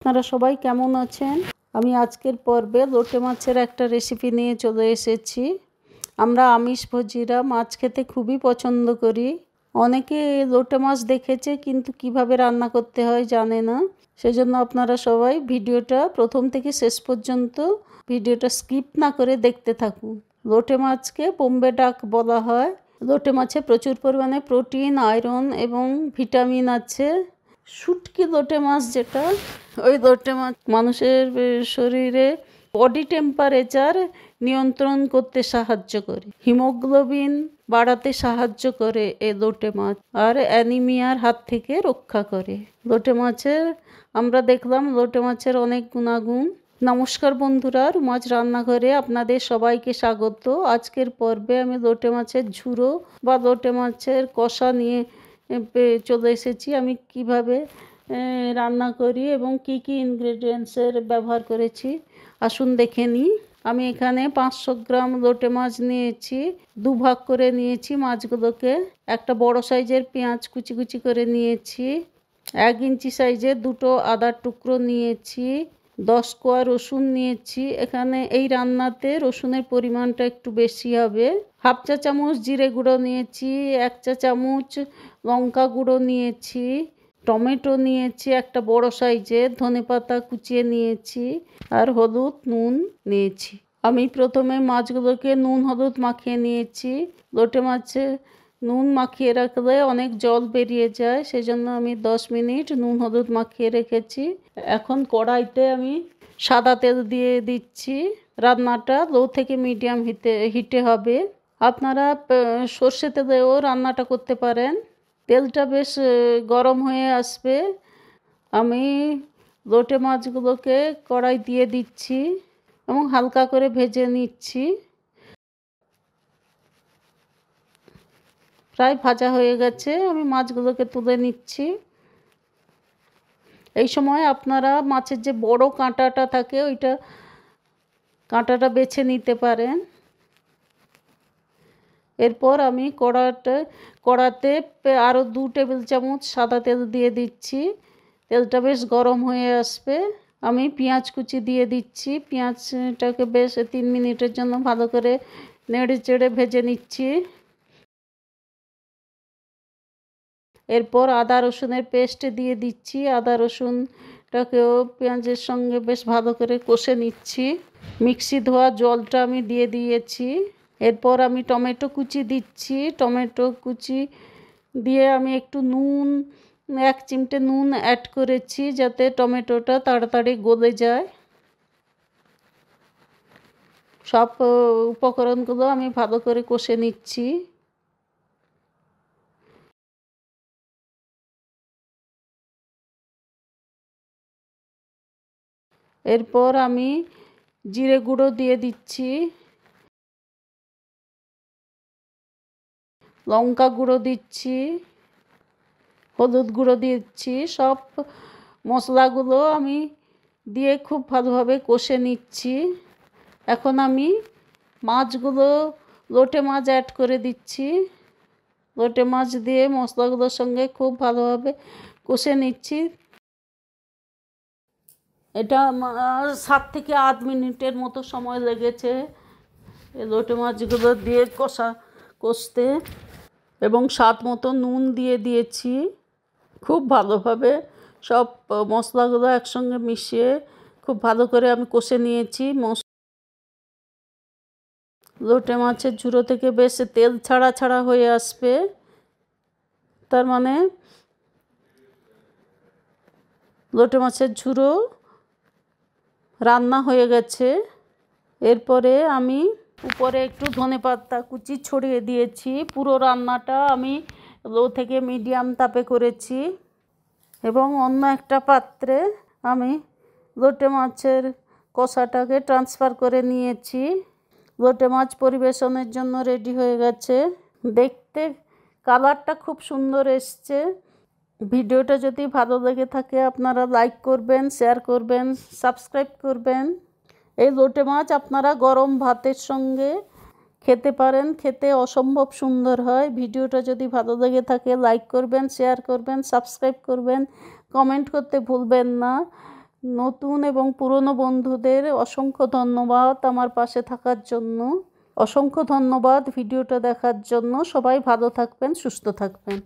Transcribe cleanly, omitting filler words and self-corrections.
আপনারা সবাই কেমন আছেন? আমি আজকের পর্বে লোটে মাছের একটা রেসিপি নিয়ে চলে এসেছি। আমরা আমিষভোজীরা মাছ খেতে খুবই পছন্দ করি। অনেকে লোটে মাছ দেখেছে কিন্তু কিভাবে রান্না করতে হয় জানে না। সেজন্য আপনারা সবাই ভিডিওটা প্রথম থেকে শেষ পর্যন্ত ভিডিওটা স্কিপ না করে দেখতে থাকুন। লোটে মাছকে বোম্বে ডাক বলা হয়। লোটে মাছে প্রচুর পরিমাণে প্রোটিন, আয়রন এবং ভিটামিন আছে। শুটকি লোটে মাছ যেটা, ওই লোটে মাছ মানুষের শরীরে বডি টেম্পারেচার নিয়ন্ত্রণ করতে সাহায্য করে, হিমোগ্লোবিন বাড়াতে সাহায্য করে এই লোটে মাছ, আর অ্যানিমিয়ার হাত থেকে রক্ষা করে। লোটে মাছের আমরা দেখলাম লোটে মাছের অনেক গুণাগুণ। নমস্কার বন্ধুরা, রুমাজ রান্নাঘরে আপনাদের সবাইকে স্বাগত। আজকের পর্বে আমি লোটে মাছের ঝুড়ো বা লোটে মাছের কষা নিয়ে চলে এসেছি। আমি কিভাবে রান্না করি এবং কি কি ইনগ্রেডিয়েন্টসের ব্যবহার করেছি আসুন দেখে নিই। আমি এখানে 500 গ্রাম লোটে মাছ নিয়েছি, দুভাগ করে নিয়েছি মাছগুলোকে। একটা বড় সাইজের পেঁয়াজ কুচি কুচি করে নিয়েছি, 1 ইঞ্চি সাইজের দুটো আদার টুকরো নিয়েছি, 10 কোয়া রসুন নিয়েছি। এখানে এই রান্নাতে রসুনের পরিমাণটা একটু বেশি হবে। হাফ চা চামচ জিরে গুঁড়ো নিয়েছি, 1 চা চামচ লঙ্কা গুঁড়ো নিয়েছি, টমেটো নিয়েছি একটা বড় সাইজের, ধনেপাতা কুচিয়ে নিয়েছি, আর হলুদ নুন নিয়েছি। আমি প্রথমে মাছগুলোকে নুন হলুদ মাখিয়ে নিয়েছি। লোটে মাছে নুন মাখিয়ে রাখলে অনেক জল বেরিয়ে যায়, সেজন্য আমি 10 মিনিট নুন হলুদ মাখিয়ে রেখেছি। এখন কড়াইতে আমি সাদা তেল দিয়ে দিচ্ছি। রান্নাটা লো থেকে মিডিয়াম হিটে হবে। আপনারা সর্ষে তেলেও রান্নাটা করতে পারেন। তেলটা বেশ গরম হয়ে আসবে। আমি লোটে মাছগুলোকে কড়াই দিয়ে দিচ্ছি এবং হালকা করে ভেজে নিচ্ছি। প্রায় ভাজা হয়ে গেছে, আমি মাছগুলোকে তুলে নিচ্ছি। এই সময় আপনারা মাছের যে বড় কাঁটাটা থাকে ওইটা কাঁটাটা বেছে নিতে পারেন। এরপর আমি কড়াতে আরও 2 টেবিল চামচ সাদা তেল দিয়ে দিচ্ছি। তেলটা বেশ গরম হয়ে আসবে। আমি পেঁয়াজ কুচি দিয়ে দিচ্ছি। পেঁয়াজটাকে বেশ 3 মিনিটের জন্য ভালো করে নেড়ে চেড়ে ভেজে নিচ্ছি। এরপর আদা রসুনের পেস্ট দিয়ে দিচ্ছি। আদা রসুনটাকেও পেঁয়াজের সঙ্গে বেশ ভালো করে কষে নিচ্ছি। মিক্সি ধোয়া জলটা আমি দিয়ে দিয়েছি। এরপর আমি টমেটো কুচি দিচ্ছি। টমেটো কুচি দিয়ে আমি একটু নুন, 1 চিমটে নুন অ্যাড করেছি যাতে টমেটোটা তাড়াতাড়ি গলে যায়। সব উপকরণগুলো আমি ভালো করে কষে নিচ্ছি। এরপর আমি জিরে গুঁড়ো দিয়ে দিচ্ছি, লঙ্কা গুঁড়ো দিচ্ছি, হলুদ গুঁড়ো দিচ্ছি। সব মশলাগুলো আমি দিয়ে খুব ভালোভাবে কষে নিচ্ছি। এখন আমি মাছগুলো লোটে মাছ অ্যাড করে দিচ্ছি। লোটে মাছ দিয়ে মশলাগুলোর সঙ্গে খুব ভালোভাবে কষে নিচ্ছি। এটা 7 থেকে 8 মিনিটের মতো সময় লেগেছে এই লোটে মাছগুলো দিয়ে কষতে, এবং স্বাদ মতো নুন দিয়ে দিয়েছি। খুব ভালোভাবে সব মশলাগুলো একসঙ্গে মিশিয়ে খুব ভালো করে আমি কষে নিয়েছি। লোটে মাছের ঝুড়ো থেকে বেশ তেল ছাড়া ছাড়া হয়ে আসবে, তার মানে লোটে মাছের ঝুড়ো রান্না হয়ে গেছে। এরপরে আমি উপরে একটু ধনেপাতা কুচি ছড়িয়ে দিয়েছি। পুরো রান্নাটা আমি লো থেকে মিডিয়াম তাপে করেছি এবং অন্য একটা পাত্রে আমি লোটে মাছের কষাটাকে ট্রান্সফার করে নিয়েছি। লোটে মাছ পরিবেশনের জন্য রেডি হয়ে গেছে। দেখতে কালারটা খুব সুন্দর এসছে। ভিডিওটা যদি ভালো লেগে থাকে আপনারা লাইক করবেন, শেয়ার করবেন, সাবস্ক্রাইব করবেন। এই লোটে মাছ আপনারা গরম ভাতের সঙ্গে খেতে পারেন, খেতে অসম্ভব সুন্দর হয়। ভিডিওটা যদি ভালো লেগে থাকে লাইক করবেন, শেয়ার করবেন, সাবস্ক্রাইব করবেন, কমেন্ট করতে ভুলবেন না। নতুন এবং পুরনো বন্ধুদের অসংখ্য ধন্যবাদ আমার পাশে থাকার জন্য। অসংখ্য ধন্যবাদ ভিডিওটা দেখার জন্য। সবাই ভালো থাকবেন, সুস্থ থাকবেন।